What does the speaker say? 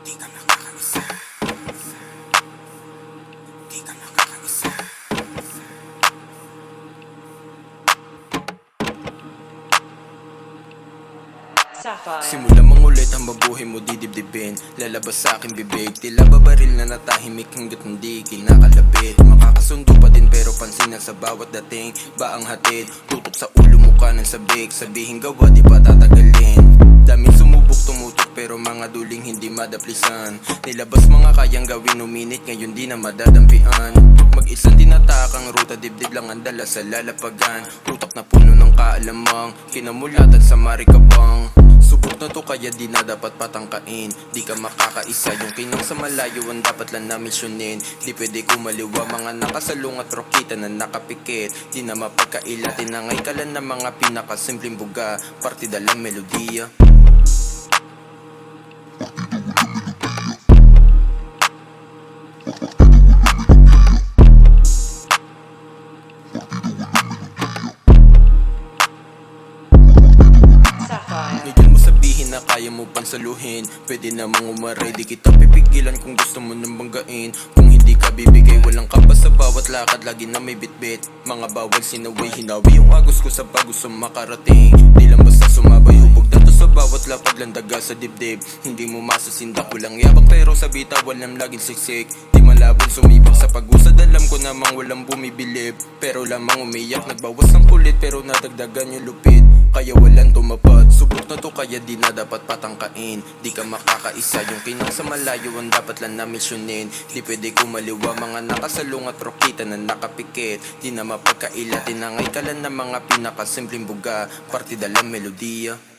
Di ka makakaisa. Di ka makakaisa. Sapphire. Simula mangulit ang mabuhay mo didibdibin. Lalabas sa aking bibig, tila babaril na natahimik hanggat hindi kinakalabit. Makakasundo pa din pero pansin na sa bawat dating. Ba ang hatid, tutok sa ulo mo ka ng sabik. Sabihin gawa di pa tatagalin. Daming sumubok tumutok pero mga duling hindi madaplisan. Nilabas mga kayang gawin uminit, ngayon di na madadampian. Mag-isang tinatakang ruta, dibdib lang ang dala sa lalapagan. Utak na puno ng kaalamang, kinamulatan sa marikabang. Subok na to kaya di na dapat patangkain. Di ka makakaisa, yung kinang sa malayo ang dapat lang na misyonin. Di pwede kumaliwa, mga nakasalung at rokita na nakapikit. Di na mapagkaila, tinangay ka lang ng mga pinakasimpleng buga. Partida lang melodiya. Sapphire. Ngayon mo sabihin na kaya mo pansaluhin. Pwede namang umaray, di kita pipigilan kung gusto mo nang banggain. Kung hindi ka bibigay, walang kapas sa bawat lakad, lagi na may bitbit. Mga bawal sinaway, hinawi yung agos ko sa bagusto makarating. Di lang basta sumabay, hubog dato sa bawat lapag, landaga sa dibdib. Hindi mo masusindak, walang yabang pero sa bitawan lang laging siksik. Di malabon sumibak sa pag-usad, alam ko namang walang bumibilib. Pero lamang umiyak, nagbawas ng kulit pero nadagdagan yung lupit. Kaya walang tumapad, subok na to kaya di na dapat patangkain. Di ka makakaisa, yung kinang sa malayo ang dapat lang na misyonin. Di pwede kumaliwa, mga nakasalung at rokita na nakapikit. Di na mapagkaila, tinangay ka lang ng mga pinakasimpleng buga. Partida lang melodiya.